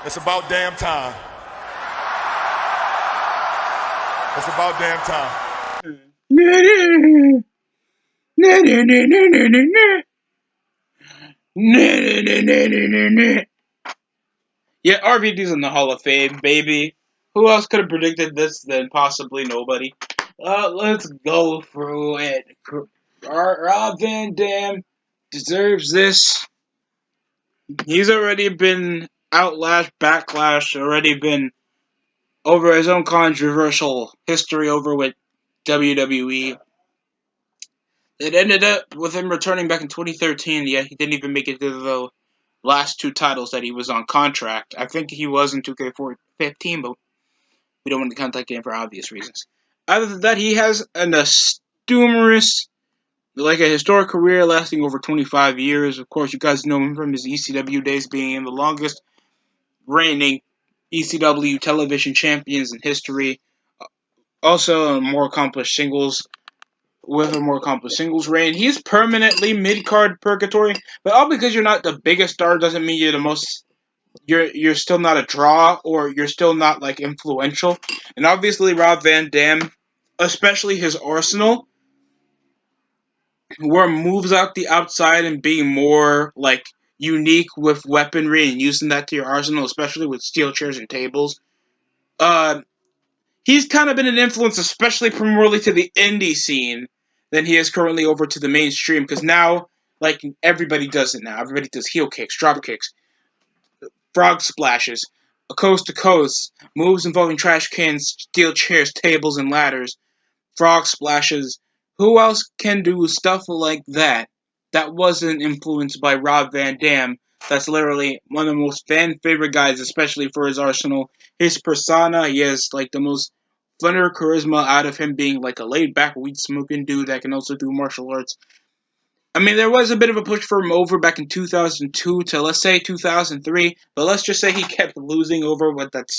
It's about damn time. It's about damn time. Yeah, RVD's in the Hall of Fame, baby. Who else could have predicted this than possibly nobody? Let's go through it. Rob Van Dam deserves this. He's already been outlashed, backlash, already been over his own controversial history over with WWE. It ended up with him returning back in 2013. Yeah, he didn't even make it to the last two titles that he was on contract. I think he was in 2K15, but we don't want to count that game for obvious reasons. Other than that, he has an numerous, like a historic career lasting over 25 years. Of course, you guys know him from his ECW days, being the longest reigning ECW television champions in history. Also, more accomplished singles with a more accomplished singles reign. He's permanently mid card purgatory, but all because you're not the biggest star doesn't mean you're the most. You're still not a draw, or you're still not like influential. And obviously, Rob Van Dam, especially his arsenal, where moves out the outside and being more like unique with weaponry and using that to your arsenal, especially with steel chairs and tables. Uh, he's kind of been an influence, especially primarily to the indie scene, than he is currently over to the mainstream. Because now, like everybody does it now. Everybody does heel kicks, drop kicks, frog splashes, coast to coast, moves involving trash cans, steel chairs, tables, and ladders, frog splashes. Who else can do stuff like that that wasn't influenced by Rob Van Dam? That's literally one of the most fan favorite guys, especially for his arsenal. His persona, he has like the most funner charisma out of him being like a laid back weed smoking dude that can also do martial arts. I mean, there was a bit of a push for him over back in 2002 to let's say 2003, but let's just say he kept losing over with that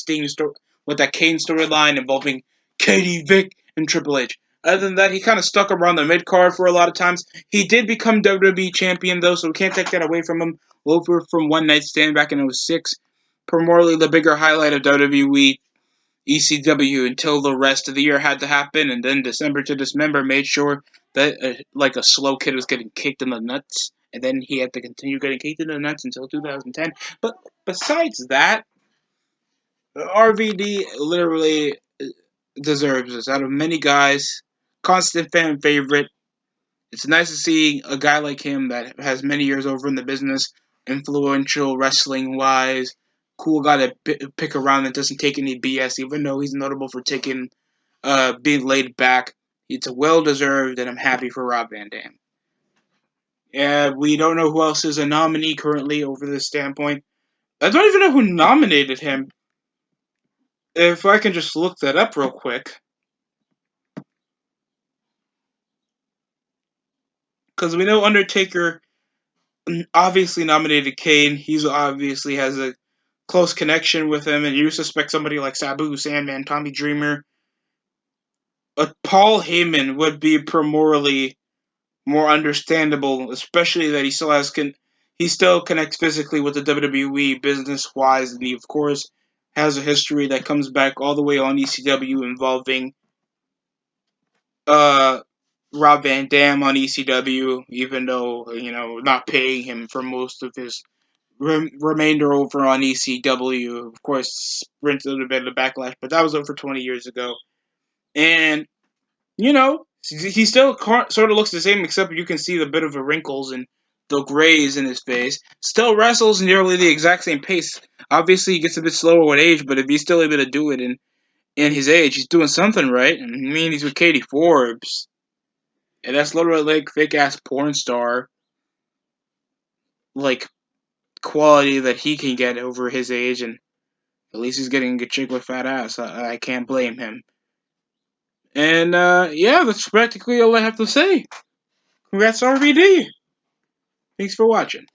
with that Kane storyline involving Katie, Vic, and Triple H. Other than that, he kind of stuck around the mid card for a lot of times. He did become WWE champion though, so we can't take that away from him. Over from One Night Stand back in '06, primarily the bigger highlight of WWE ECW until the rest of the year had to happen, and then December to Dismember made sure that like a slow kid was getting kicked in the nuts, and then he had to continue getting kicked in the nuts until 2010. But besides that, RVD literally deserves this. Out of many guys, constant fan favorite. It's nice to see a guy like him that has many years over in the business, influential wrestling wise, cool guy to pick around that doesn't take any BS, even though he's notable for taking being laid back. It's a well deserved, and I'm happy for Rob Van Dam. Yeah, we don't know who else is a nominee currently over this standpoint. I don't even know who nominated him. If I can just look that up real quick, because we know Undertaker obviously nominated Kane. He's obviously has a close connection with him, and you suspect somebody like Sabu, Sandman, Tommy Dreamer. Paul Heyman would be morally more understandable, especially that he still he still connects physically with the WWE business wise, and he of course has a history that comes back all the way on ECW involving uh Rob Van Dam on ECW, even though not paying him for most of his remainder over on ECW. Of course, sprinted a bit of backlash, but that was over 20 years ago, and he still sort of looks the same, except you can see the bit of the wrinkles and the grays in his face. Still wrestles nearly the exact same pace. Obviously, he gets a bit slower with age, but if he's still able to do it in his age, he's doing something right. I mean, he's with Katie Forbes, and that's literally like fake ass porn star like quality that he can get over his age, and at least he's getting a chick with fat ass. I can't blame him. And yeah, that's practically all I have to say. Congrats, RVD. Thanks for watching.